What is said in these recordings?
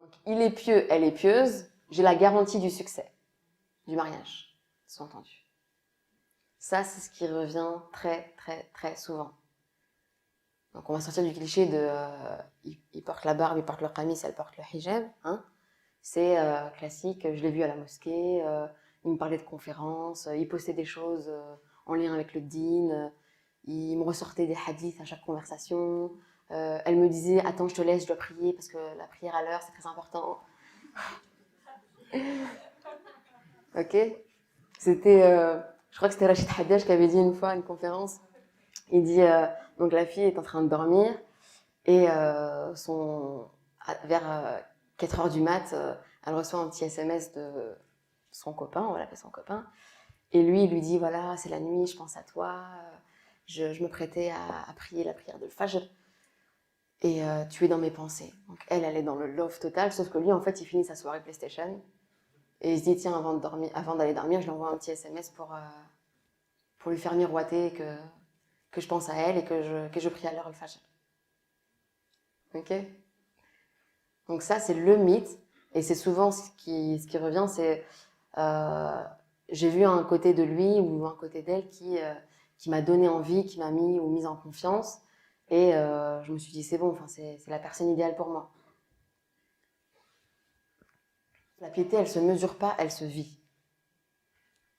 Donc, il est pieux, elle est pieuse, j'ai la garantie du succès, du mariage, sous-entendu. Ça, c'est ce qui revient très, très, très souvent. Donc, on va sortir du cliché de ils portent la barbe, ils portent leur qamis, elle porte le hijab. Hein. C'est classique, je l'ai vu à la mosquée, il me parlait de conférences, il postait des choses en lien avec le dîn, il me ressortait des hadiths à chaque conversation. Elle me disait attends, je te laisse, je dois prier parce que la prière à l'heure, c'est très important. Ok. C'était, je crois que c'était Rachid Haddad qui avait dit une fois à une conférence. Il dit donc la fille est en train de dormir et vers 4 heures du mat, elle reçoit un petit SMS de son copain, on va l'appeler son copain, et lui, il lui dit voilà, c'est la nuit, je pense à toi, je me prêtais à prier la prière de Fajr et tu es dans mes pensées. Donc elle est dans le love total, sauf que lui, en fait, il finit sa soirée PlayStation et il se dit tiens, avant d'aller dormir, je lui envoie un petit SMS pour lui faire miroiter que je pense à elle et que je prie à l'heure le Fajr. Ok. Donc ça, c'est le mythe. Et c'est souvent ce qui revient, c'est j'ai vu un côté de lui ou un côté d'elle qui m'a donné envie, qui m'a mis ou mise en confiance. Et je me suis dit, c'est bon, enfin, c'est la personne idéale pour moi. La piété, elle se mesure pas, elle se vit.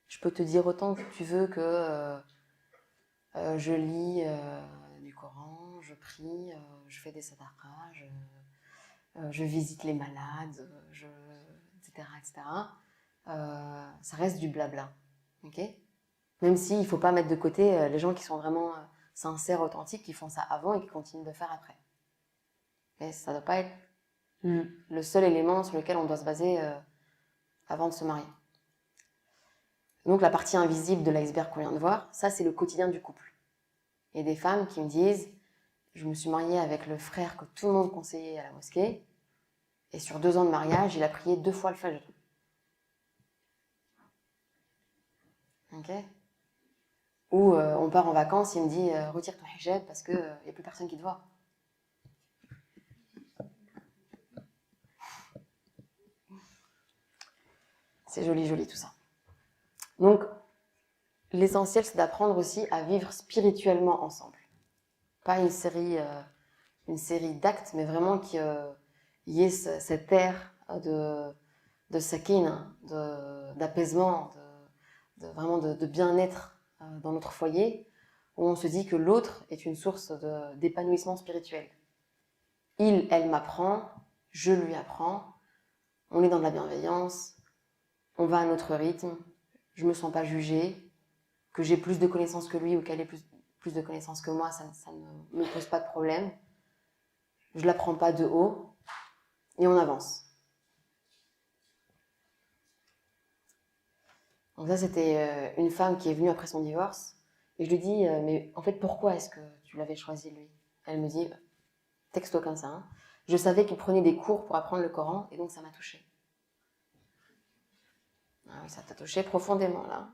Je peux te dire autant que tu veux que je lis du Coran, je prie, je fais des sadaqas, je visite les malades, etc. etc. Ça reste du blabla. Okay, même s'il ne faut pas mettre de côté les gens qui sont vraiment sincères, authentiques, qui font ça avant et qui continuent de le faire après. Mais ça ne doit pas être le seul élément sur lequel on doit se baser avant de se marier. Donc la partie invisible de l'iceberg qu'on vient de voir, ça c'est le quotidien du couple. Il y a des femmes qui me disent je me suis mariée avec le frère que tout le monde conseillait à la mosquée et sur 2 ans de mariage, il a prié 2 fois le fajr. Ok. Ou on part en vacances, il me dit retire ton hijab parce qu'il n'y a plus personne qui te voit. C'est joli, joli tout ça. Donc, l'essentiel, c'est d'apprendre aussi à vivre spirituellement ensemble. Pas une série d'actes, mais vraiment qu'il y ait cet air de sakin, d'apaisement, vraiment de bien-être dans notre foyer, où on se dit que l'autre est une source d'épanouissement spirituel. Elle m'apprend, je lui apprends, on est dans de la bienveillance, on va à notre rythme, je ne me sens pas jugée, que j'ai plus de connaissances que lui ou qu'elle ait plus de connaissances que moi, ça ne me pose pas de problème. Je ne la prends pas de haut et on avance. Donc ça, c'était une femme qui est venue après son divorce et je lui dis mais en fait, pourquoi est-ce que tu l'avais choisi lui? Elle me dit, texto comme ça, hein, je savais qu'il prenait des cours pour apprendre le Coran et donc ça m'a touchée. Ah oui, ça t'a touché profondément là.